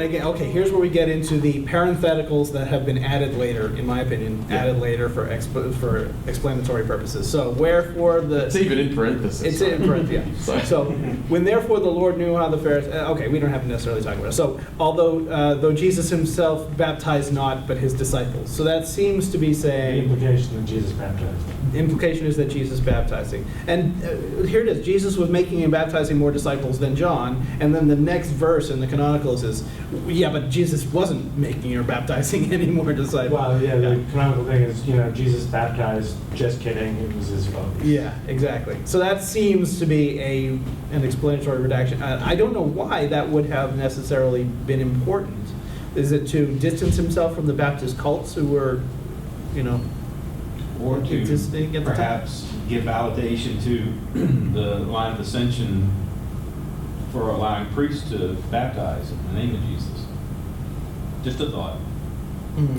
again, okay, here's where we get into the parentheticals that have been added later, in my opinion, added later for explanatory purposes. So, wherefore the... It's even in parentheses. It's in parentheses, yeah. So, when therefore the Lord knew how the Pharisees... okay, we don't have to necessarily talk about it. So, though Jesus himself baptized not, but his disciples. So that seems to be The saying... implication that Jesus baptized. The implication is that Jesus baptizing. And here it is. Jesus was making and baptizing more disciples than John. And then the next verse in the Canonicals is, yeah, but Jesus wasn't making or baptizing any more disciples. Well, yeah, the canonical thing is, Jesus baptized, just kidding, it was his focus. Yeah, exactly. So that seems to be an explanatory redaction. I don't know why that would have necessarily been important. Is it to distance himself from the Baptist cults who were, or to existing at the time? perhaps give validation to the line of ascension for allowing priests to baptize in the name of Jesus? Just a thought.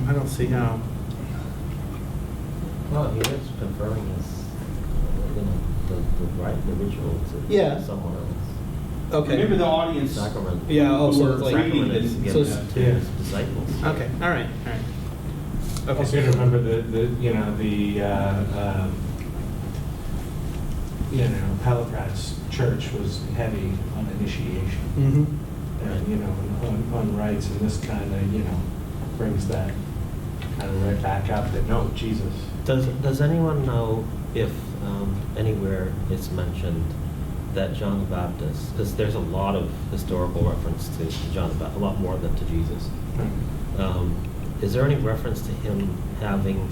I don't see how. Well, he is confirming his, the ritual to someone else. Okay. Remember the audience. Sacrament. Yeah, who so were it's like... reading Sacrament is the- given so- to his disciples. Okay, all right. Also, Okay. you got to remember Palaprat's church was heavy on initiation. Mm-hmm. And, on rites, and this kind of, brings that kind of right back up that, no, Jesus. Does anyone know if anywhere it's mentioned that John the Baptist, because there's a lot of historical reference to John the Baptist, a lot more than to Jesus. Is there any reference to him having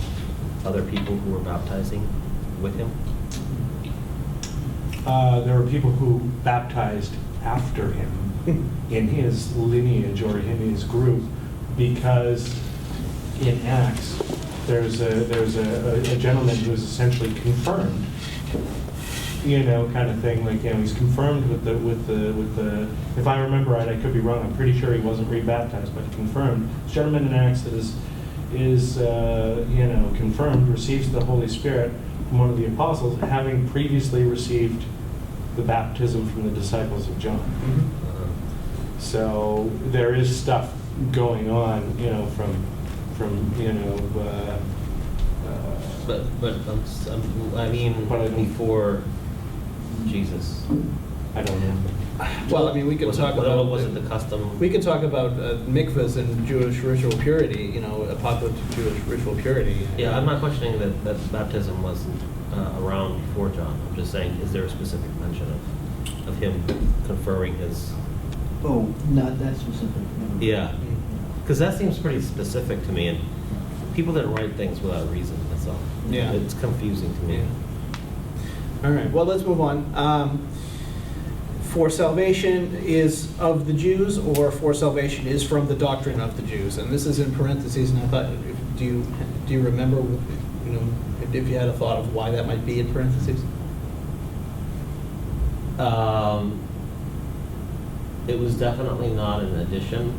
other people who were baptizing with him? There were people who baptized after him in his lineage or in his group, because in Acts there's a gentleman who is essentially confirmed, kind of thing. Like, he's confirmed with the. If I remember right, I could be wrong. I'm pretty sure he wasn't rebaptized, but confirmed. This gentleman in Acts that is confirmed, receives the Holy Spirit from one of the apostles, having previously received the baptism from the disciples of John. So there is stuff going on, from before Jesus. I don't know. Well, we could talk about... What was it, the custom? We could talk about mikvahs and Jewish ritual purity, apocalyptic Jewish ritual purity. Yeah, I'm not questioning that baptism wasn't around before John. I'm just saying, is there a specific mention of him conferring his... Oh, not that specific. No. Yeah, because that seems pretty specific to me, and people didn't write things without reason, that's all. Yeah. It's confusing to me. All right, well, let's move on. For salvation is of the Jews, or for salvation is from the doctrine of the Jews? And this is in parentheses, and I thought, do you remember, if you had a thought of why that might be in parentheses? It was definitely not an addition,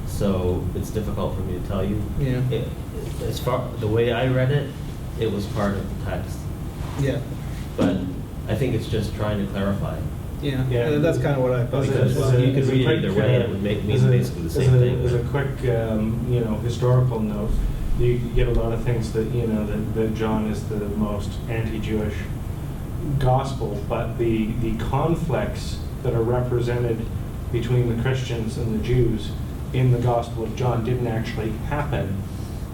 so it's difficult for me to tell you. Yeah. As far the way I read it, it was part of the text. Yeah. But I think it's just trying to clarify. Yeah, that's kind of what I thought. Because you could read it either way, and it would mean basically the same thing. As a quick, historical note, you get a lot of things that that John is the most anti-Jewish gospel, but the conflicts that are represented between the Christians and the Jews in the Gospel of John didn't actually happen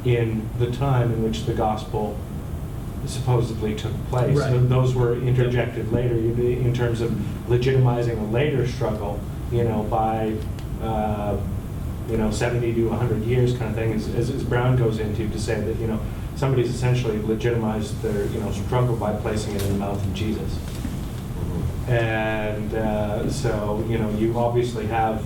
in the time in which the gospel supposedly took place. Right. So those were interjected later in terms of legitimizing a later struggle, by 70 to 100 years kind of thing, as Brown goes into to say that somebody's essentially legitimized their struggle by placing it in the mouth of Jesus. And so you obviously have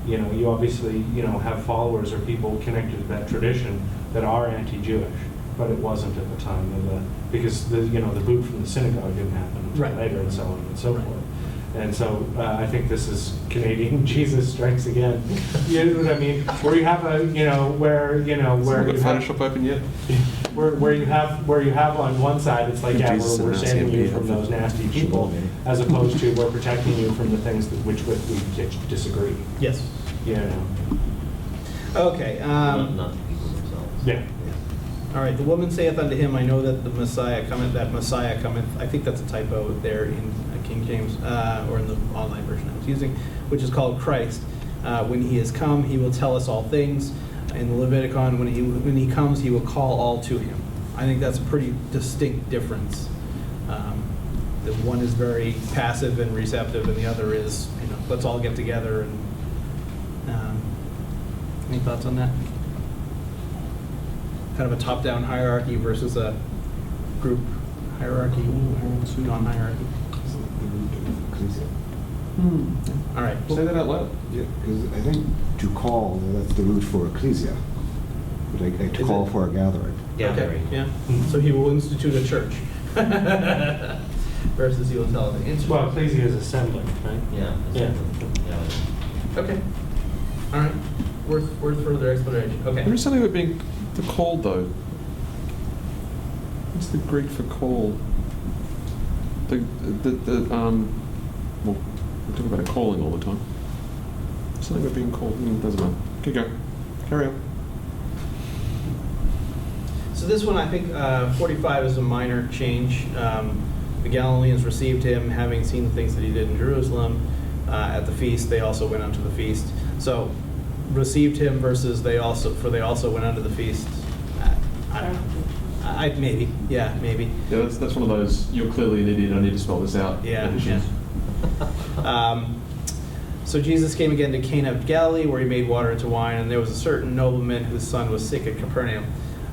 have followers or people connected to that tradition that are anti-Jewish, but it wasn't at the time of because the boot from the synagogue didn't happen until later, and so on and so forth. And so I think this is Canadian Jesus strikes again. You know what I mean? Where you have where you have where you have on one side, it's like, we're saving you from those nasty people, as opposed to we're protecting you from the things which we disagree. Yes. you know. Okay. Not the people themselves. Yeah. All right, the woman saith unto him, I know that the Messiah cometh, I think that's a typo there in King James, or in the online version I was using, which is called Christ. When he is come, he will tell us all things. In the Levitikon, when he comes, he will call all to him. I think that's a pretty distinct difference. The one is very passive and receptive, and the other is, let's all get together. And any thoughts on that? Kind of a top-down hierarchy versus a group hierarchy, non-hierarchy. All right. Say that out loud. Yeah, because I think to call, that's the root for ecclesia. Like to Is call it? for a gathering. Gathering. Okay, yeah. So he will institute a church versus he will tell them. Well, ecclesia is assembling, right? Yeah. Yeah. Yeah. Okay. All right. Worth further explanation. Okay. There is something about being the called, though. What's the Greek for call? Well, we talk about calling all the time. Something about being called. Doesn't matter. Okay, go. Carry on. So this one, I think 45 is a minor change. The Galileans received him, having seen the things that he did in Jerusalem at the feast. They also went unto the feast. So received him versus they also went unto the feast. I don't know. Maybe. Yeah, maybe. Yeah, that's one of those. You're clearly an idiot. I need to spell this out. Yeah. Editions. So Jesus came again to Cana of Galilee, where he made water into wine, and there was a certain nobleman whose son was sick at Capernaum.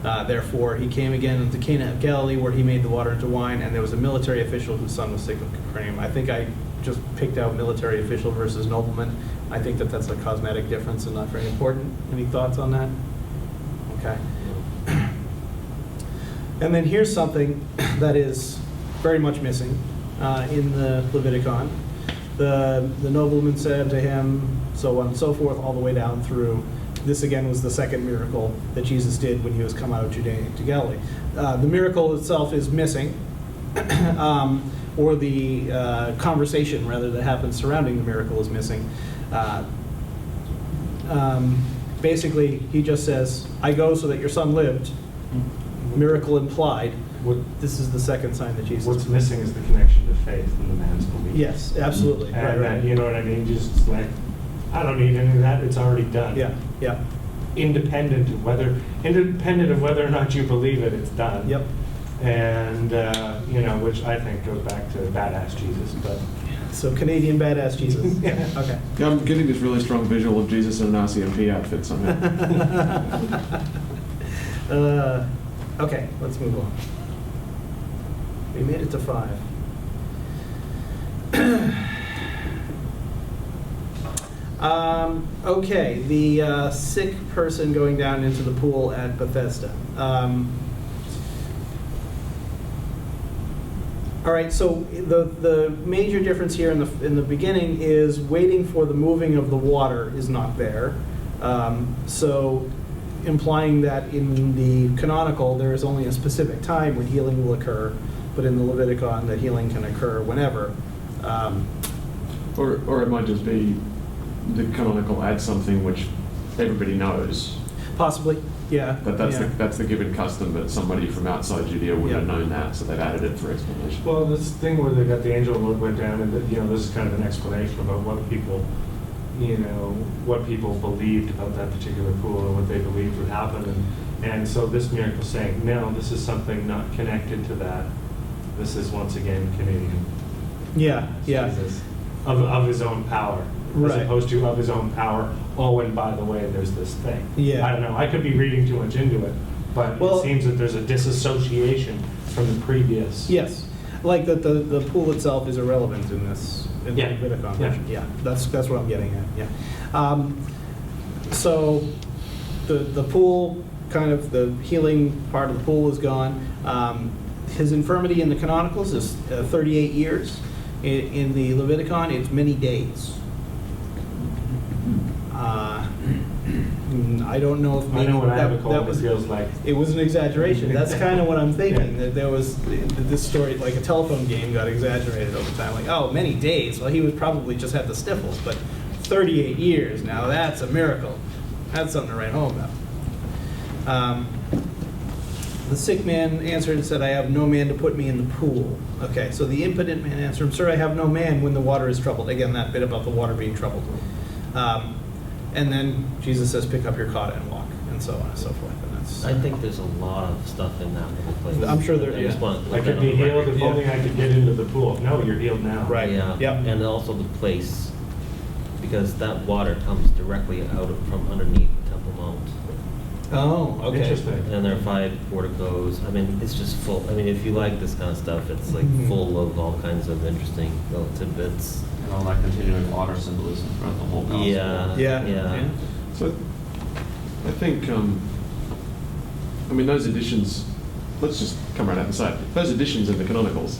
Therefore, he came again into Cana of Galilee, where he made the water into wine, and there was a military official whose son was sick at Capernaum. I think I just picked out military official versus nobleman. I think that's a cosmetic difference and not very important. Any thoughts on that? Okay. And then here's something that is very much missing in the Levitikon. The nobleman said to him, so on and so forth, all the way down through. This again was the second miracle that Jesus did when he was come out of Judea to Galilee. The miracle itself is missing, or the conversation rather that happens surrounding the miracle is missing. Basically, he just says, "I go so that your son lived." Miracle implied. This is the second sign that Jesus. What's missing is the connection to faith and the man's belief. Yes, absolutely. And Right. you know what I mean? Just like, I don't need any of that. It's already done. Yeah. Yeah. Independent of whether or not you believe it, it's done. Yep. And which I think goes back to badass Jesus. But So Canadian badass Jesus. Yeah. Okay. Yeah, I'm getting this really strong visual of Jesus in an RCMP outfit somehow. Okay, let's move on. We made it to 5. Okay, the sick person going down into the pool at Bethesda. All right, so the major difference here in the beginning is waiting for the moving of the water is not there. So implying that in the canonical there is only a specific time when healing will occur, but in the Levitikon the healing can occur whenever. Or it might just be the canonical adds something which everybody knows. Possibly, yeah. That's the given custom, but somebody from outside Judea wouldn't have known that, so they've added it for explanation. well, this thing where they got the angel of the Lord went down, and this is kind of an explanation about what people believed about that particular pool and what they believed would happen. And so this miracle saying, no, this is something not connected to that. This is once again Canadian. Yeah. Jesus, of his own power. Right. As opposed to of his own power, oh, and by the way, there's this thing. Yeah. I don't know. I could be reading too much into it, but Well- it seems that there's a disassociation from the previous. Yes, like that the pool itself is irrelevant in this, in the Yeah. Levitikon Yeah. version. Yeah, that's what I'm getting at, yeah. So the pool, kind of the healing part of the pool is gone. His infirmity in the canonicals is 38 years. In the Levitikon, it's many days. I don't know if I maybe know when I have a that cold, it was, feels like. it was an exaggeration. That's kind of what I'm thinking, that there was, this story, like a telephone game got exaggerated over time. Like, oh, many days. Well, he was probably just had the sniffles, but 38 years. Now that's a miracle. That's something to write home about. The sick man answered and said, I have no man to put me in the pool. Okay, so the impotent man answered, Sir, I have no man when the water is troubled. Again, that bit about the water being troubled. And then Jesus says, pick up your cot and walk, and so on and so forth. And that's, I think there's a lot of stuff in that little place. I'm sure there I just is. want to I put could that be on the healed record. if only I could get into the pool. No, you're healed now. Right. Yeah, Yep. and also the place, because that water comes directly from underneath Temple Mount. Oh, okay. Interesting. And there are 5 porticos. I mean, it's just full. I mean, if you like this kind of stuff, it's like Mhm. full of all kinds of interesting little tidbits. And all that continuing water symbolism throughout the whole gospel. Yeah, Yeah. yeah. So I think, I mean, those additions, let's just come right out and say it. Those additions in the canonicals,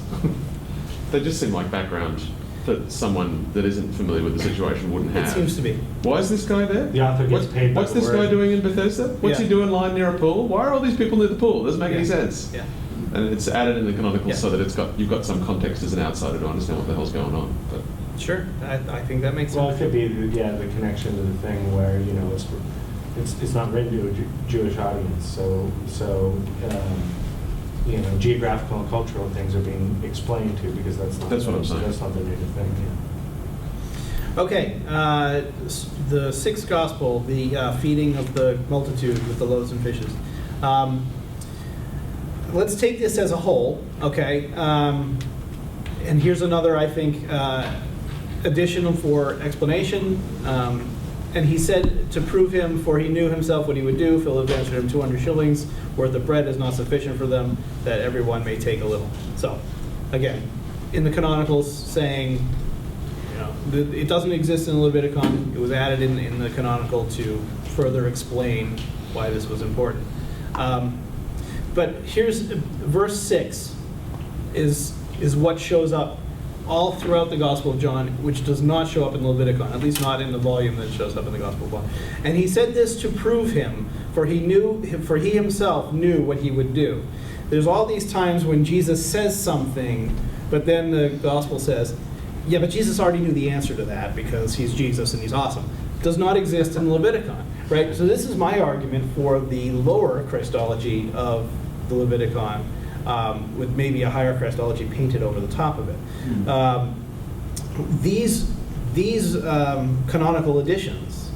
they just seem like background that someone that isn't familiar with the situation wouldn't have. It seems to be. Why is this guy there? The author gets paid by What's the this guy word. doing in Bethesda? What's Yeah. he doing lying near a pool? Why are all these people near the pool? Doesn't make any Yeah. sense. Yeah. And it's added in the canonicals Yeah. so that you've got some context as an outsider to understand what the hell's going on. But Sure. I think that makes Well, it sense. could be, the connection to the thing where, it's not written to a Jewish audience, so geographical and cultural things are being explained to, because that's not That's what I'm saying. That's not their native thing, yeah. Okay, the 6th gospel, the feeding of the multitude with the loaves and fishes. Let's take this as a whole, okay? And here's another, I think, additional for explanation. And he said to prove him, for he knew himself what he would do. Philip answered him, 200 shillings worth of bread is not sufficient for them, that everyone may take a little. So, again, in the canonicals saying, it doesn't exist in Levitikon. It was added in the canonical to further explain why this was important. But here's verse 6 is what shows up all throughout the Gospel of John, which does not show up in Levitikon, at least not in the volume that shows up in the Gospel of John. And he said this to prove him, for he himself knew what he would do. There's all these times when Jesus says something, but then the Gospel says, yeah, but Jesus already knew the answer to that because he's Jesus and he's awesome. Does not exist in Levitikon, right? So this is my argument for the lower Christology of the Levitikon, with maybe a higher Christology painted over the top of it. These canonical editions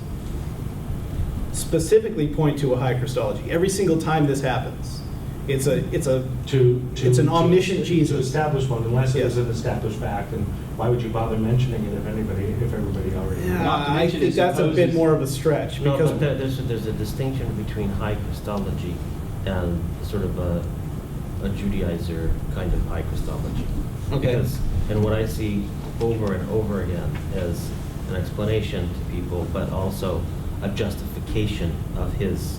specifically point to a high Christology. Every single time this happens, it's an omniscient Jesus. To establish one, unless it Yes. is an established fact, and why would you bother mentioning it if everybody already knows? Not to I mention think it that's a bit supposes- more of a stretch No, because but there's a distinction between high Christology and sort of a Judaizer kind of high Christology. Okay. And what I see over and over again is an explanation to people, but also a justification of his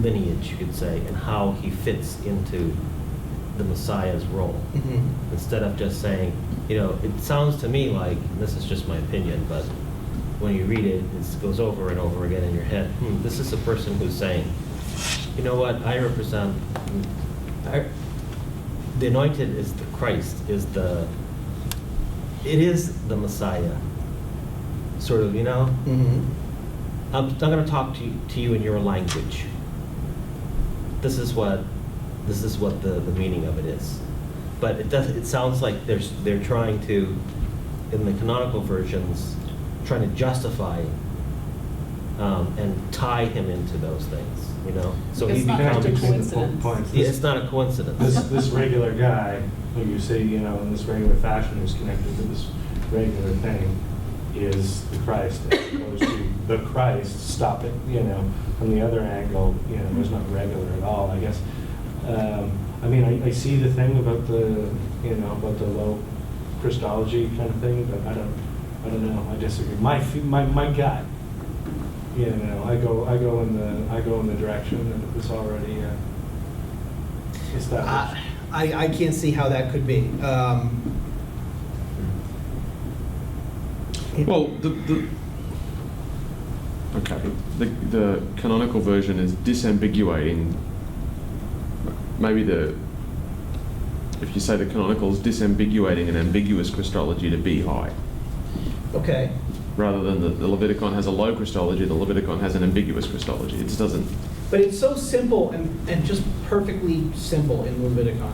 lineage, you could say, and how he fits into the Messiah's role. Mhm. Instead of just saying, it sounds to me like, and this is just my opinion, but when you read it, it goes over and over again in your head. This is a person who's saying, you know what, I represent, the anointed is the Christ, it is the Messiah, sort of, Mhm. I'm going to talk to you in your language. This is what the meaning of it is. But it sounds like they're trying to, in the canonical versions, trying to justify and tie him into those things, So It's he not becomes. just a Between the coincidence. points. Yeah, it's not a coincidence. This regular guy, who you see, in this regular fashion, who's connected to this regular thing, is the Christ, as opposed to the Christ. Stop it, from the other angle, there's not regular at all, I guess. I see the thing about the low Christology kind of thing, but I don't know. I disagree. My gut, I go in the direction that it's already established. I can't see how that could be. well, the canonical version is disambiguating. Maybe if you say the canonical is disambiguating an ambiguous Christology to be high. Okay. rather than the Levitikon has a low Christology, the Levitikon has an ambiguous Christology. It just doesn't. But it's so simple and just perfectly simple in Levitikon.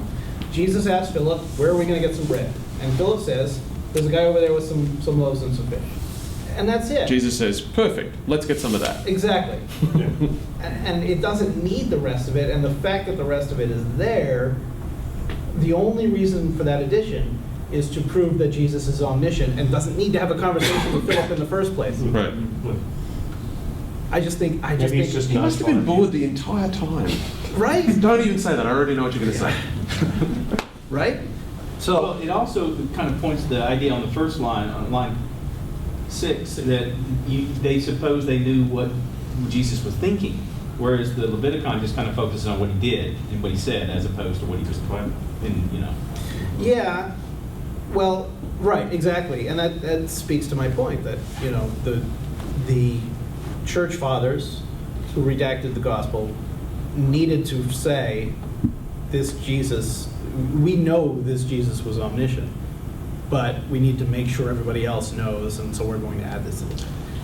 Jesus asked Philip, where are we going to get some bread? And Philip says, there's a guy over there with some loaves and some fish. And that's it. Jesus says, perfect, let's get some of that. Exactly. And it doesn't need the rest of it, and the fact that the rest of it is there, the only reason for that addition is to prove that Jesus is omniscient and doesn't need to have a conversation with Philip in the first place. Right. I just think Maybe it's just He not must have been fun. bored the entire time. right, Don't even say that, I already know what you're going to say. right. Well, it also kind of points to the idea on the first line, on line 6, that they suppose they knew what Jesus was thinking, whereas the Levitikon just kind of focuses on what he did and what he said, as opposed to what he was doing. And Yeah, well, right, exactly, and that speaks to my point that the church fathers who redacted the gospel needed to say this Jesus. We know this Jesus was omniscient, but we need to make sure everybody else knows, and so we're going to add this in.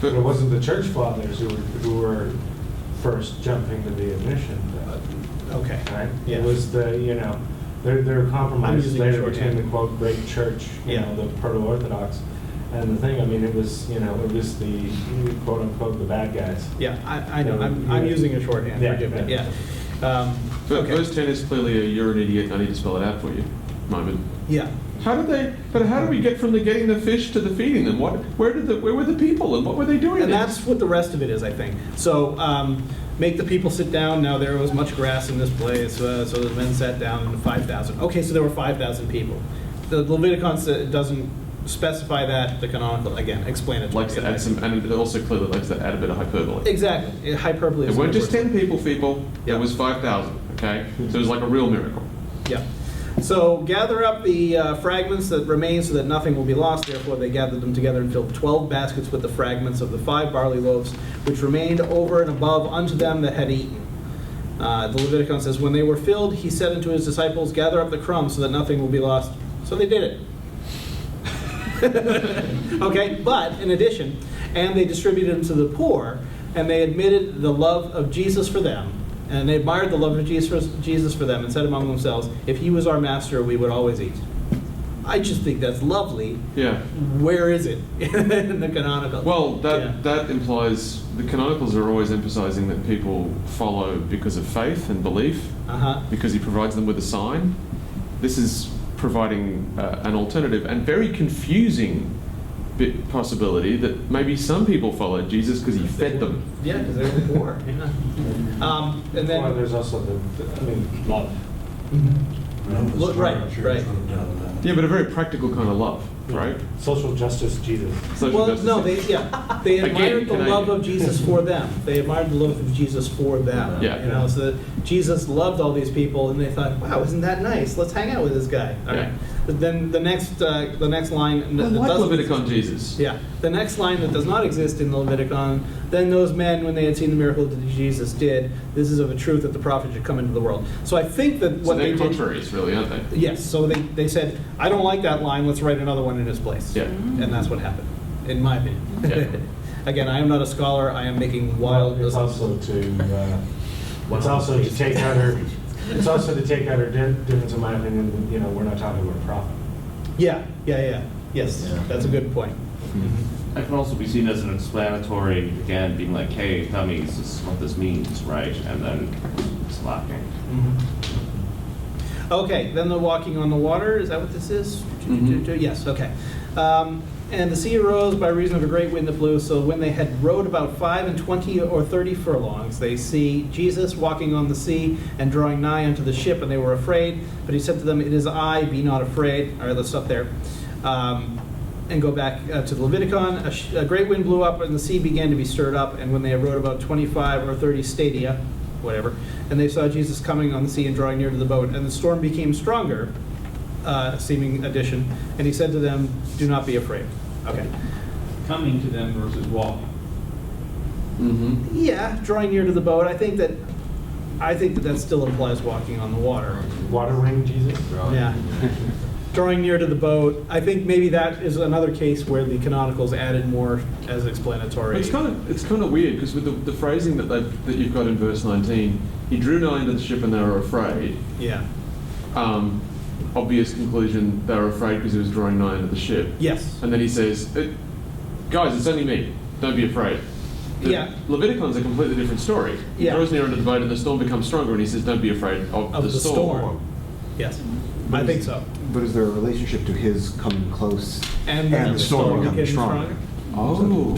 But it wasn't the church fathers who were first jumping to the admission, Okay. right? Yeah. It was there are I'm compromises using later shorthand. between the quote great church, Yeah. the proto-Orthodox, and the thing. I mean, it was the quote unquote the bad guys. Yeah, I know. I'm Yeah. using a shorthand. Yeah, Forgive me. yeah. Yeah. But verse 10 is clearly a you're an idiot, I need to spell it out for you moment. Yeah. How do we get from the getting the fish to the feeding them? Where were the people and what were they doing? And there? that's what the rest of it is, I think. So make the people sit down. Now there was much grass in this place, so the men sat down, and 5,000. Okay, so there were 5,000 people. The Levitikon doesn't specify that. The canonical, again, explain it to Likes me. to add some, and it also clearly likes to add a bit of hyperbole. Exactly. Hyperbole It is weren't the just word. 10 people, Yeah. there was 5,000, okay? So it was like a real miracle. Yeah. So gather up the fragments that remain so that nothing will be lost. Therefore they gathered them together and filled 12 baskets with the fragments of the 5 barley loaves, which remained over and above unto them that had eaten. The Leviticon says, when they were filled, he said unto his disciples, gather up the crumbs so that nothing will be lost. So they did it. Okay, but in addition, and they distributed them to the poor, and they admitted the love of Jesus for them, and they admired the love of Jesus for them, and said among themselves, if he was our master, we would always eat. I just think that's lovely. Yeah. Where is it in the canonical? Well, Yeah. that implies the canonicals are always emphasizing that people follow because of faith and belief, Uh-huh. because he provides them with a sign. This is providing an alternative and very confusing possibility that maybe some people followed Jesus because he fed them. Yeah, because they were poor. Yeah. And Well, then, there's also love. right. Yeah, but a very practical kind of love, right? Social justice Jesus. Social Well, justice no, is- they Again, admired the Canadian. love of Jesus for them. They admired the love of Jesus for them. Yeah. So that Jesus loved all these people, and they thought, "Wow, isn't that nice? Let's hang out with this guy." All Yeah. right. But then the next line. I that like doesn't Levitikon exist- Jesus. Yeah, the next line that does not exist in the Leviticon. Then those men, when they had seen the miracle that Jesus did, this is of a truth that the prophet should come into the world. So I think that So what they they're did. contraries, really, aren't they? Yes, so they said, I don't like that line, let's write another one in its place. Yeah. And that's what happened, in my opinion. Yeah. Again, I am not a scholar, I am making wild... It's also to take out her. It's also to take out her difference, in my opinion. We're not talking about a prophet. Yeah. Yes, that's a good point. That can also be seen as an explanatory, again, being like, hey, tell me this is what this means, right? And then it's lacking. Okay, then the walking on the water, is that what this is? Mhm. Yes, okay. And the sea arose by reason of a great wind that blew, so when they had rowed about 25 or 30 furlongs, they see Jesus walking on the sea and drawing nigh unto the ship, and they were afraid. But he said to them, it is I, be not afraid. All right, let's stop there. And go back to the Levitikon. A great wind blew up, and the sea began to be stirred up, and when they had rowed about 25 or 30 stadia, whatever, and they saw Jesus coming on the sea and drawing near to the boat, and the storm became stronger, seeming addition, and he said to them, do not be afraid. Okay. Coming to them versus walking. Mm-hmm. Yeah, drawing near to the boat. I think that still implies walking on the water. Water wing Jesus. Yeah. drawing near to the boat. I think maybe that is another case where the canonicals added more as explanatory. It's kind of weird because with the phrasing that you've got in verse 19, he drew nigh into the ship and they were afraid. Yeah. Obvious conclusion, they were afraid because he was drawing nigh into the ship. Yes. And then he says, guys, it's only me. Don't be afraid. Yeah. Leviticon's a completely different story. He Yeah. draws near into the boat and the storm becomes stronger and he says, don't be afraid of Of the storm. Yes, I think so. But is there a relationship to his coming close And the storm becoming getting stronger? Oh.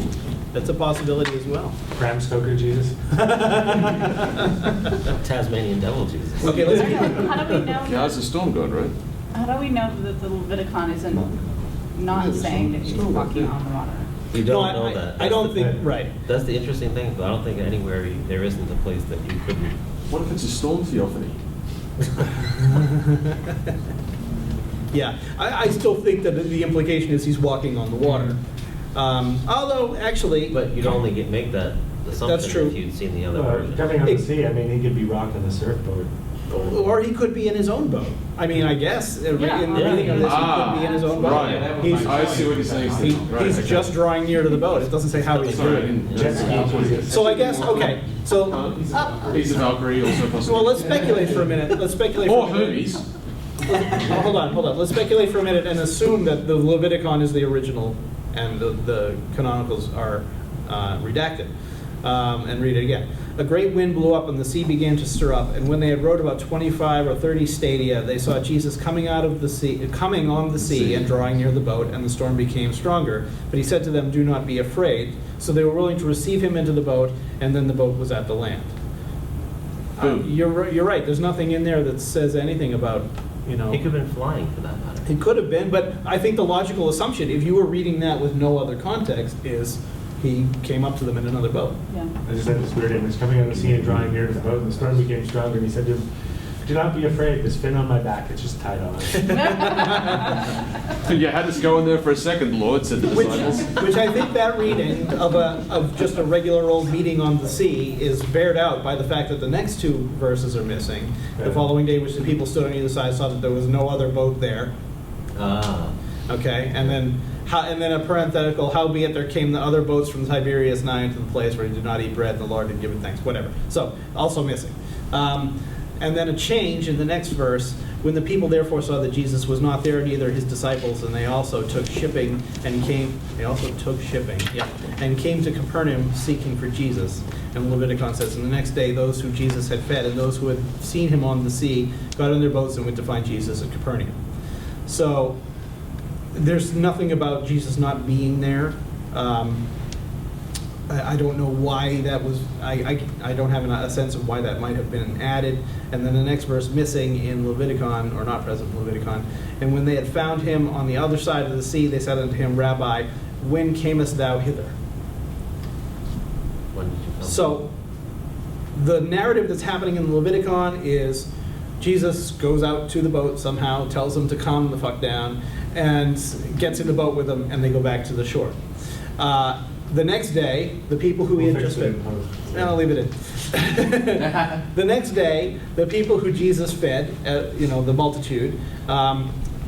That's a possibility as well. Bram Stoker Jesus. Tasmanian devil Jesus. Okay, let's How do we know? Yeah, it's a storm god, right? How do we know that the Levitikon isn't not saying that he's walking on the water? You No, don't know that. I don't That's the- think, right. That's the interesting thing, but I don't think anywhere there isn't a place that you couldn't. What if it's a storm theophany? Yeah, I still think that the implication is he's walking on the water. Although, actually. But you'd only make that assumption true. if you'd seen the other Well, version. coming on the sea, I mean, he could be rocking the surfboard. Or he could be in his own boat. I mean, I guess, in the Yeah. reading of this, he could be in his own boat. Right. He's, I see what you're saying. Right, he's okay. just drawing near to the boat. It doesn't say how he's Sorry, I doing it. didn't. Jet ski Jesus. So I guess, okay, so, He's a Valkyrie, also possible. well, let's speculate for a minute. Let's speculate Or for a minute. Hermes. Oh, hold on. Let's speculate for a minute and assume that the Levitikon is the original and the canonicals are redacted. And read it again. A great wind blew up and the sea began to stir up. And when they had rowed about 25 or 30 stadia, they saw Jesus coming on the sea and drawing near the boat, and the storm became stronger. But he said to them, "Do not be afraid." So they were willing to receive him into the boat, and then the boat was at the land. Boom. You're right. There's nothing in there that says anything about, He could have been flying for that matter. It could have been, but I think the logical assumption, if you were reading that with no other context, is he came up to them in another boat. Yeah. I just had this weird image, coming on the sea and drawing near to the boat, and the storm became stronger, and he said to him, "Do not be afraid, this fin on my back, it's just tied on." You had us go in there for a second, Lord, said the disciples. Which I think that reading of just a regular old meeting on the sea is bared out by the fact that the next two verses are missing. The Okay. following day, which the people stood on either side, saw that there was no other boat there. Ah. Okay, and then a parenthetical, howbeit there came the other boats from Tiberias nigh unto the place where he did not eat bread, and the Lord did give it thanks, whatever. So, also missing. And then a change in the next verse, when the people therefore saw that Jesus was not there, neither his disciples, and they also took shipping, and came to Capernaum seeking for Jesus. And Levitikon says, and the next day those who Jesus had fed, and those who had seen him on the sea, got in their boats and went to find Jesus at Capernaum. So, there's nothing about Jesus not being there. I don't know why that was, I don't have a sense of why that might have been added. And then the next verse, missing in Levitikon, or not present in Levitikon. And when they had found him on the other side of the sea, they said unto him, Rabbi, when camest thou hither? When did you come? So, the narrative that's happening in Levitikon is Jesus goes out to the boat somehow, tells them to calm the fuck down, and gets in the boat with them, and they go back to the shore. The next day, the people who he had just fed, I'll leave it in. The next day, the people who Jesus fed, the multitude,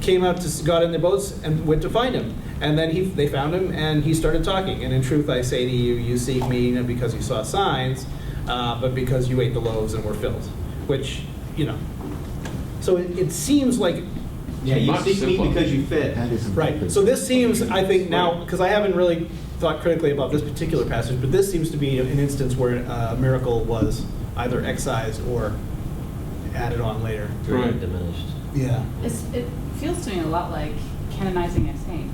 came out, got in their boats and went to find him. And then they found him, and he started talking. And in truth, I say to you, you seek me not because you saw signs, but because you ate the loaves and were filled. Which, So it seems like, Yeah, you Much seek me simpler. because you fed. That is right. So this seems, I think now, because I haven't really thought critically about this particular passage, but this seems to be an instance where a miracle was either excised or added on later. Very Right. diminished. Yeah. It feels to me a lot like canonizing a saint.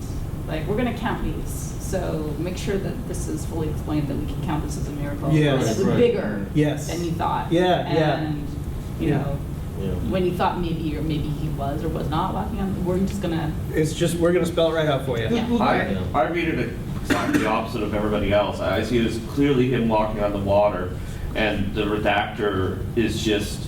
Like, we're going to count these, so make sure that this is fully explained, that we can count this as a miracle. Yes. And it was Right. bigger Yes. than you thought. Yeah, yeah. And, Yeah. Yeah. when you thought maybe he was or was not walking on, we're just going to... It's just, we're going to spell it right out for you. Yeah. I read it exactly the opposite of everybody else. I see it as clearly him walking on the water, and the redactor is just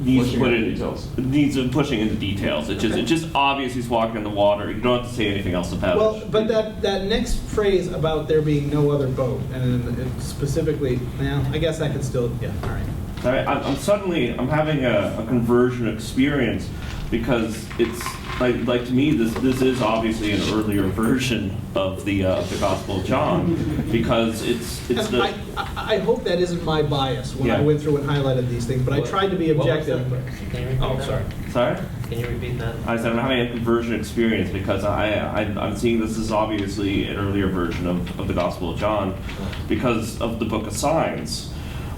needs to Pushing put into in details. needs to pushing into details. It's just obvious he's walking on the water. You don't have to say anything else about Well, it. but that next phrase about there being no other boat, and it specifically, I guess I could still, yeah, all right. I'm having a conversion experience because it's like to me this is obviously an earlier version of the Gospel of John, because it's the. I hope that isn't my bias when I Yeah. went through and highlighted these things, but I tried to be What was objective. that? Can you repeat Oh, that? sorry. Sorry? Can you repeat that? I said I'm having a conversion experience because I'm seeing this is obviously an earlier version of the Gospel of John because of the Book of Signs.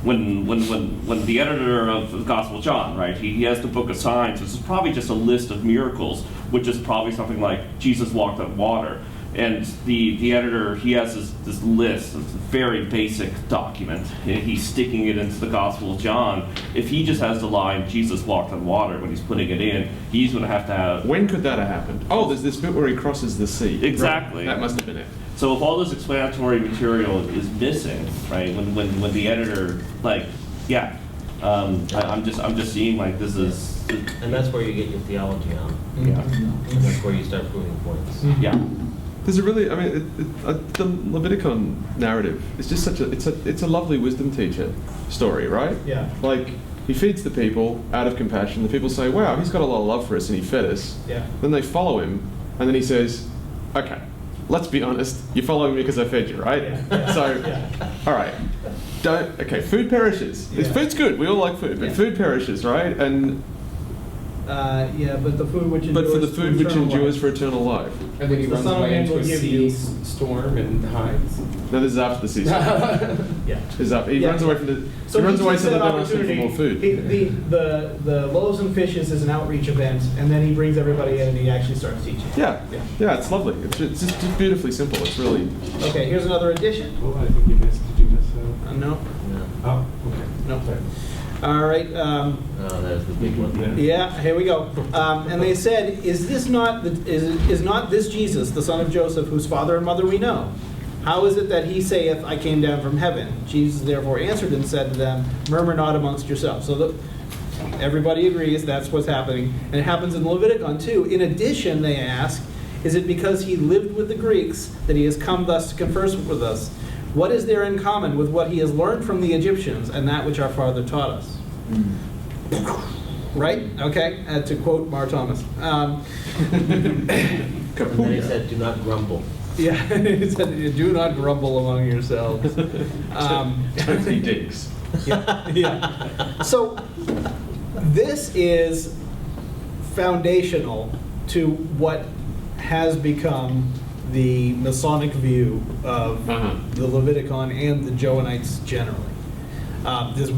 When the editor of the Gospel of John, right, he has the Book of Signs, which is probably just a list of miracles, which is probably something like Jesus walked on water. And the editor, he has this list, it's a very basic document, and he's sticking it into the Gospel of John. If he just has the line, Jesus walked on water, when he's putting it in, he's going to have... When could that have happened? Oh, there's this bit where he crosses the sea. Exactly. Right. That must have been it. So if all this explanatory material is missing, right, when the editor, like, I'm just seeing like this is... And that's where you get your theology on. Yeah. And that's where you start proving points. Yeah. There's a really, I mean, the Levitikon narrative is just such it's a lovely wisdom teacher story, right? Yeah. Like, he feeds the people out of compassion. The people say, wow, he's got a lot of love for us and he fed us. Yeah. Then they follow him, and then he says, okay, let's be honest, you're following me because I fed you, right? Yeah. So, all right, food perishes. Yeah. Food's good, we all like food, but Yeah. food perishes, right? And But the food which endures but for the to food which eternal endures life. for eternal life. And then he The runs Son of away Man into will a give sea you- storm and hides. No, this is after the season. Yeah. He Yeah. runs away from the. So he runs away takes so that that they don't ask him for opportunity. more food. The loaves and fishes is an outreach event, and then he brings everybody in and he actually starts teaching. Yeah, Yeah. yeah, it's lovely. It's just beautifully simple. It's really. Okay, here's another addition. Oh, I think you missed. Did you miss? No, Yeah. Oh, okay. no. All right. Oh, there's the big one. Yeah, here we go. And they said, is not this Jesus, the son of Joseph, whose father and mother we know? How is it that he saith, I came down from heaven? Jesus therefore answered and said to them, murmur not amongst yourselves. So everybody agrees that's what's happening. And it happens in Levitikon too. In addition, they ask, is it because he lived with the Greeks that he has come thus to converse with us? What is there in common with what he has learned from the Egyptians and that which our father taught us? Right? Okay. To quote Mar Thomas. And then he said, do not grumble. Yeah, he said, do not grumble among yourselves. He digs. Yeah. So this is foundational to what has become the Masonic view of the Levitikon and the Johannites generally. There's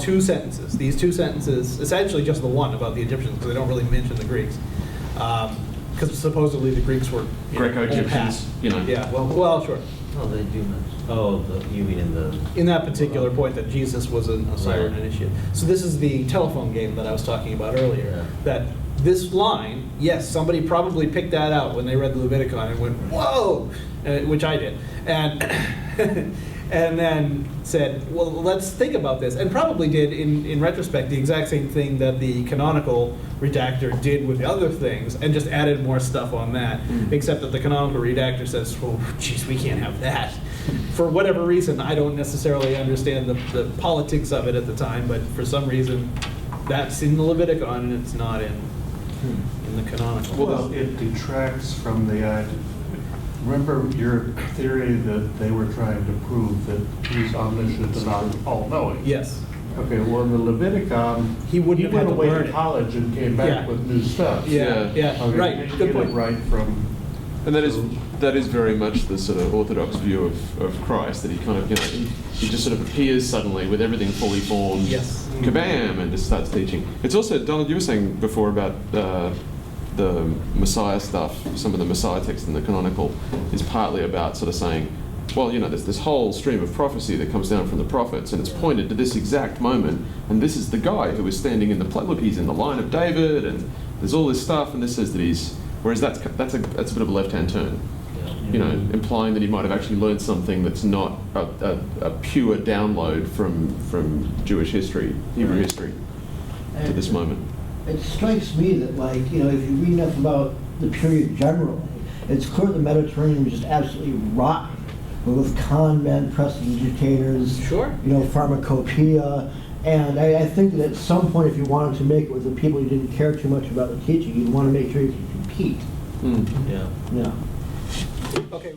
two sentences. These two sentences, essentially just the one about the Egyptians, because they don't really mention the Greeks. Because supposedly the Greeks were Greco-Egyptians, you know. Yeah, well, sure. Oh, they do mention. Oh, you mean in the. In that particular point that Jesus was a Syrian initiate. So this is the telephone game that I was talking about earlier. Yeah. That this line, yes, somebody probably picked that out when they read the Levitikon and went, whoa, which I did. And and then said, well, let's think about this. And probably did, in retrospect, the exact same thing that the canonical redactor did with the other things, and just added more stuff on that. Except that the canonical redactor says, oh, geez, we can't have that. For whatever reason, I don't necessarily understand the politics of it at the time, but for some reason, that's in the Levitikon and it's not in the canonical. Well, it detracts from the remember your theory that they were trying to prove that he's omniscient and all-knowing? Yes. Okay, well, in the Levitikon, He wouldn't have went had to away learn to it. college and came back Yeah. with new stuff. Yeah, Okay, right, he good get point. it right from. And that is very much the sort of orthodox view of Christ, that he kind of, he just sort of appears suddenly with everything fully formed, Yes. kabam, and just starts teaching. It's also, Donald, you were saying before about the Messiah stuff, some of the Messiah text in the canonical is partly about sort of saying, well, there's this whole stream of prophecy that comes down from the prophets, and it's pointed to this exact moment, and this is the guy who is standing in the look, he's in the line of David, and there's all this stuff, and this says that he's, whereas that's a bit of a left-hand turn, implying that he might have actually learned something that's not a pure download from Jewish history, Hebrew history, to this moment. It strikes me that, if you read enough about the period generally, it's clear the Mediterranean was just absolutely rotten, with con men, prestidigitators, Sure. pharmacopoeia, And I think that at some point, if you wanted to make it with the people you didn't care too much about the teaching, you'd want to make sure you could compete. Hmm. Yeah. Yeah. Okay.